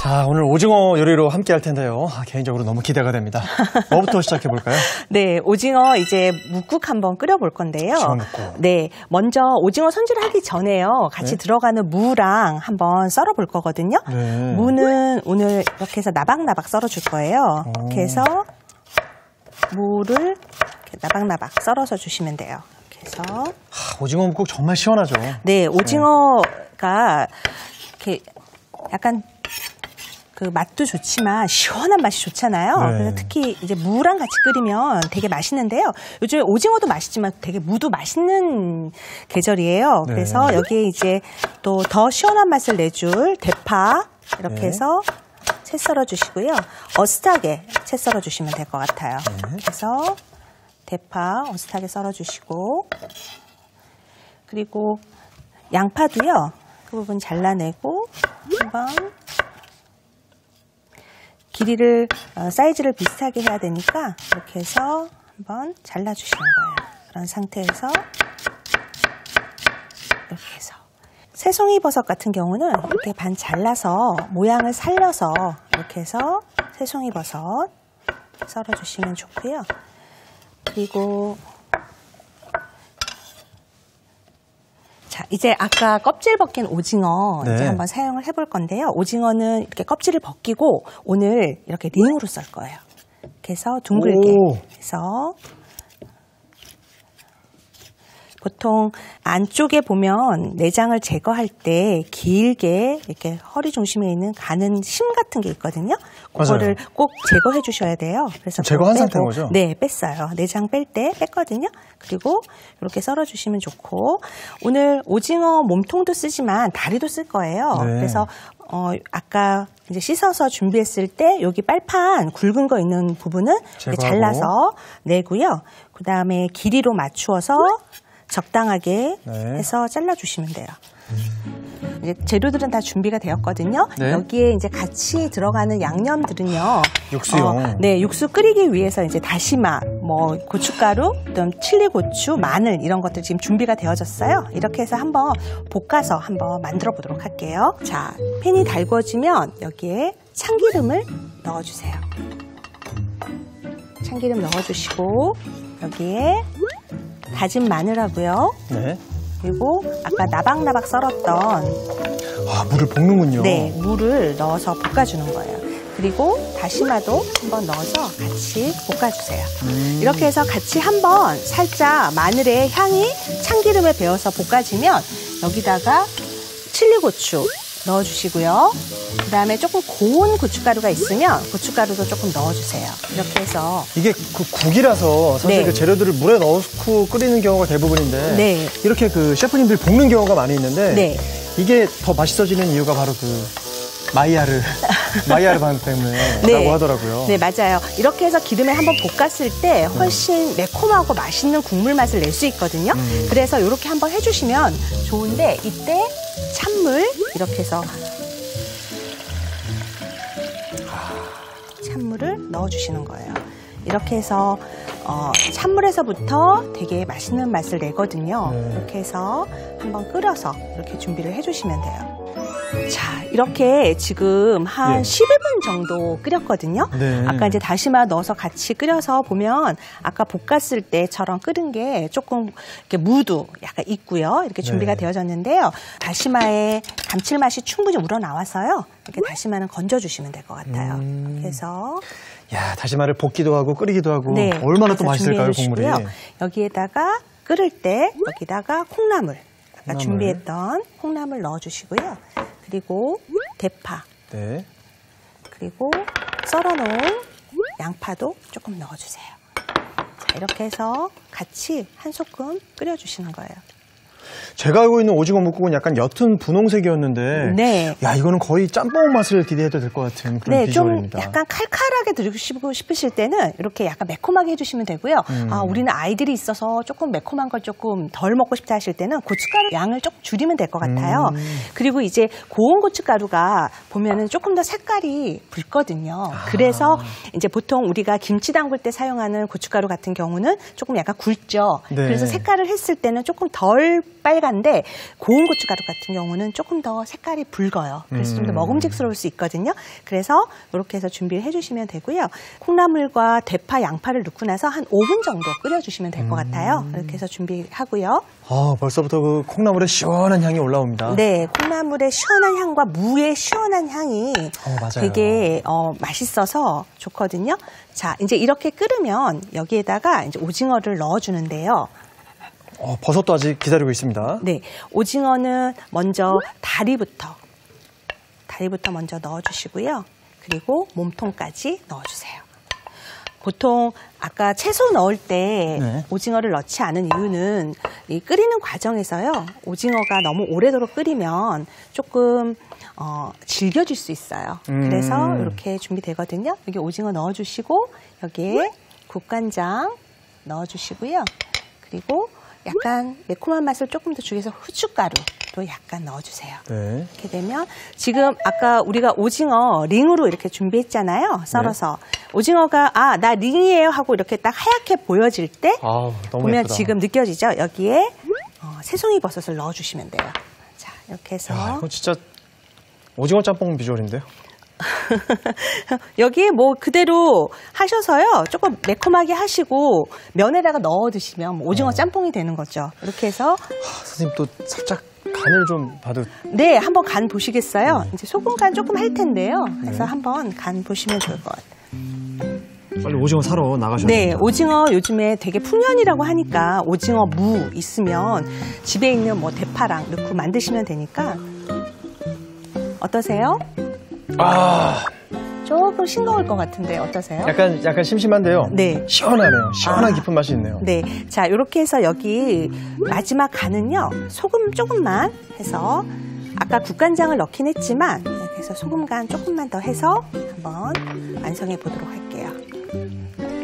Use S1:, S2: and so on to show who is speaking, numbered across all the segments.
S1: 자, 오늘 오징어 요리로 함께 할 텐데요. 개인적으로 너무 기대가 됩니다. 뭐부터 시작해 볼까요?
S2: 네, 오징어 이제 묵국 한번 끓여볼 건데요.
S1: 묵국.
S2: 네, 먼저 오징어 손질을 하기 전에요. 같이 들어가는 무랑 한번 썰어 볼 거거든요.
S1: 네. 무는
S2: 오늘 이렇게 해서 나박나박 썰어 줄 거예요. 이렇게 해서 무를 이렇게 나박나박 썰어서 주시면 돼요. 이렇게 해서
S1: 오징어 묵국 정말 시원하죠.
S2: 네, 오징어가 이렇게 약간 그 맛도 좋지만 시원한 맛이 좋잖아요.
S1: 네.
S2: 그래서 특히 이제 무랑 같이 끓이면 되게 맛있는데요. 요즘에 오징어도 맛있지만 되게 무도 맛있는 계절이에요.
S1: 네.
S2: 그래서 여기에 이제 또 더 시원한 맛을 내줄 대파 이렇게 해서 채 썰어 주시고요. 어슷하게 채 썰어 주시면 될 것 같아요. 그래서 대파 어슷하게 썰어 주시고, 그리고 양파도요. 그 부분 잘라내고 한번 길이를 사이즈를 비슷하게 해야 되니까 이렇게 해서 한번 잘라주시는 거예요. 그런 상태에서 이렇게 해서 새송이버섯 같은 경우는 이렇게 반 잘라서 모양을 살려서 이렇게 해서 새송이버섯 썰어주시면 좋고요. 그리고 자, 이제 아까 껍질 벗긴 오징어 이제 한번 사용을 해볼 건데요. 오징어는 이렇게 껍질을 벗기고 오늘 이렇게 링으로 썰 거예요. 그래서 둥글게 해서 보통 안쪽에 보면 내장을 제거할 때 길게 이렇게 허리 중심에 있는 가는 심 같은 게 있거든요. 그거를 꼭 제거해 주셔야 돼요. 그래서
S1: 제거한 상태인 거죠?
S2: 네, 뺐어요. 내장 뺄 때 뺐거든요. 그리고 이렇게 썰어 주시면 좋고, 오늘 오징어 몸통도 쓰지만 다리도 쓸 거예요.
S1: 네.
S2: 그래서 아까 이제 씻어서 준비했을 때 여기 빨판 굵은 거 있는 부분은 이렇게 잘라서 내고요. 그 다음에 길이로 맞추어서 적당하게 해서 잘라주시면 돼요. 이제 재료들은 다 준비가 되었거든요. 여기에 이제 같이 들어가는 양념들은요.
S1: 육수요.
S2: 네, 육수 끓이기 위해서 이제 다시마, 뭐 고춧가루, 그다음 칠리고추, 마늘 이런 것들 지금 준비가 되어졌어요. 이렇게 해서 한번 볶아서 한번 만들어 보도록 할게요. 자, 팬이 달궈지면 여기에 참기름을 넣어주세요. 참기름 넣어주시고 여기에 다진 마늘하고요.
S1: 네.
S2: 그리고 아까 나박나박 썰었던
S1: 물을 볶는군요.
S2: 네, 물을 넣어서 볶아주는 거예요. 그리고 다시마도 한번 넣어서 같이 볶아주세요. 이렇게 해서 같이 한번 살짝 마늘의 향이 참기름에 배어서 볶아지면 여기다가 칠리고추 넣어주시고요. 그 다음에 조금 고운 고춧가루가 있으면 고춧가루도 조금 넣어주세요. 이렇게 해서
S1: 이게 그 국이라서 사실 그 재료들을 물에 넣고 끓이는 경우가 대부분인데 이렇게 그 셰프님들이 볶는 경우가 많이 있는데 이게 더 맛있어지는 이유가 바로 그 마이야르 반 때문에라고 하더라고요.
S2: 네, 맞아요. 이렇게 해서 기름에 한번 볶았을 때 훨씬 매콤하고 맛있는 국물 맛을 낼 수 있거든요. 그래서 이렇게 한번 해주시면 좋은데, 이때 찬물 이렇게 해서 찬물을 넣어주시는 거예요. 이렇게 해서 찬물에서부터 되게 맛있는 맛을 내거든요. 이렇게 해서 한번 끓여서 이렇게 준비를 해주시면 돼요. 자, 이렇게 지금 한 11분 정도 끓였거든요. 아까 이제 다시마 넣어서 같이 끓여서 보면 아까 볶았을 때처럼 끓은 게 조금 이렇게 무도 약간 있고요. 이렇게 준비가 되어졌는데요. 다시마의 감칠맛이 충분히 우러나와서요. 이렇게 다시마는 건져주시면 될 것 같아요. 그래서
S1: 야, 다시마를 볶기도 하고 끓이기도 하고 얼마나 또 맛있을까요, 국물이.
S2: 여기에다가 끓을 때 여기다가 콩나물. 아까 준비했던 콩나물 넣어주시고요. 그리고 대파, 그리고 썰어놓은 양파도 조금 넣어주세요. 자, 이렇게 해서 같이 한 소끔 끓여주시는 거예요.
S1: 제가 알고 있는 오징어 묵국은 약간 옅은 분홍색이었는데 야, 이거는 거의 짬뽕 맛을 기대해도 될 것 같은 그런 비주얼입니다.
S2: 좀 약간 칼칼하게 드시고 싶으실 때는 이렇게 약간 매콤하게 해주시면 되고요. 우리는 아이들이 있어서 조금 매콤한 걸 조금 덜 먹고 싶다 하실 때는 고춧가루 양을 조금 줄이면 될 것 같아요. 그리고 이제 고운 고춧가루가 보면은 조금 더 색깔이 붉거든요. 그래서 이제 보통 우리가 김치 담글 때 사용하는 고춧가루 같은 경우는 조금 약간 굵죠. 그래서 색깔을 했을 때는 조금 덜 빨 빨간데 고운 고춧가루 같은 경우는 조금 더 색깔이 붉어요. 그래서 좀 더 먹음직스러울 수 있거든요. 그래서 이렇게 해서 준비를 해주시면 되고요. 콩나물과 대파, 양파를 넣고 나서 한 5분 정도 끓여주시면 될 것 같아요. 이렇게 해서 준비하고요.
S1: 벌써부터 그 콩나물의 시원한 향이 올라옵니다.
S2: 네, 콩나물의 시원한 향과 무의 시원한 향이
S1: 맞아요.
S2: 되게 맛있어서 좋거든요. 자, 이제 이렇게 끓으면 여기에다가 이제 오징어를 넣어주는데요.
S1: 버섯도 아직 기다리고 있습니다.
S2: 네, 오징어는 먼저 다리부터 먼저 넣어주시고요. 그리고 몸통까지 넣어주세요. 보통 아까 채소 넣을 때 오징어를 넣지 않은 이유는 이 끓이는 과정에서요. 오징어가 너무 오래도록 끓이면 조금 질겨질 수 있어요. 그래서 이렇게 준비되거든요. 여기 오징어 넣어주시고 여기에 국간장 넣어주시고요. 그리고 약간 매콤한 맛을 조금 더 주기 위해서 후춧가루도 약간 넣어주세요. 네. 이렇게 되면 지금 아까 우리가 오징어 링으로 이렇게 준비했잖아요. 썰어서. 네. 오징어가 나 링이에요 하고 이렇게 딱 하얗게 보여질 때 보면 예쁘다. 지금 느껴지죠? 여기에 새송이 버섯을 넣어주시면 돼요. 자, 이렇게 해서.
S1: 이거 진짜 오징어 짬뽕 비주얼인데요?
S2: 여기에 뭐 그대로 하셔서요. 조금 매콤하게 하시고 면에다가 넣어 드시면 오징어 짬뽕이 되는 거죠. 이렇게 해서
S1: 선생님 또 살짝 간을 좀 봐도.
S2: 네, 한번 간 보시겠어요? 이제 소금 간 조금 할 텐데요. 그래서 한번 간 보시면 좋을 것 같아요.
S1: 빨리 오징어 사러 나가셔야
S2: 네,
S1: 됩니다.
S2: 오징어 요즘에 되게 풍년이라고 하니까 오징어 무 있으면 집에 있는 뭐 대파랑 넣고 만드시면 되니까. 어떠세요? 조금 싱거울 것 같은데 어떠세요?
S1: 약간 심심한데요.
S2: 네.
S1: 시원하네요. 시원한 깊은 맛이 있네요.
S2: 네. 자, 이렇게 해서 여기 마지막 간은요. 소금 조금만 해서 아까 국간장을 넣긴 했지만 이렇게 해서 소금 간 조금만 더 해서 한번 완성해 보도록 할게요.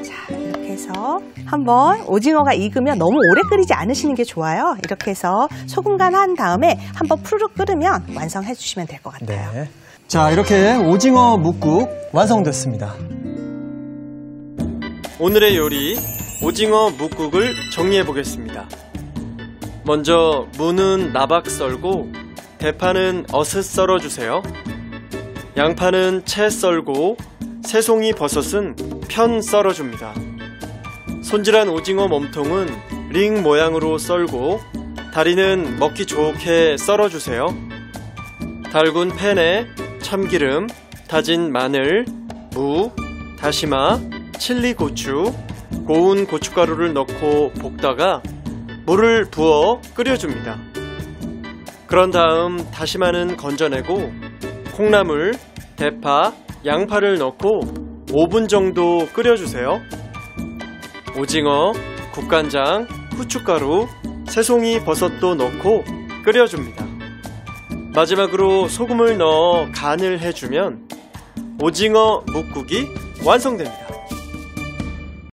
S2: 자, 이렇게 해서 한번 오징어가 익으면 너무 오래 끓이지 않으시는 게 좋아요. 이렇게 해서 소금 간 한 다음에 한번 푸르륵 끓으면 완성해 주시면 될 것 같아요.
S1: 네. 자, 이렇게 오징어 묵국 완성됐습니다.
S3: 오늘의 요리 오징어 묵국을 정리해 보겠습니다. 먼저 무는 나박 썰고 대파는 어슷 썰어주세요. 양파는 채 썰고 새송이 버섯은 편 썰어줍니다. 손질한 오징어 몸통은 링 모양으로 썰고 다리는 먹기 좋게 썰어주세요. 달군 팬에 참기름, 다진 마늘, 무, 다시마, 칠리 고추, 고운 고춧가루를 넣고 볶다가 물을 부어 끓여줍니다. 그런 다음 다시마는 건져내고 콩나물, 대파, 양파를 넣고 5분 정도 끓여주세요. 오징어, 국간장, 후춧가루, 새송이 버섯도 넣고 끓여줍니다. 마지막으로 소금을 넣어 간을 해주면 오징어 묵국이 완성됩니다.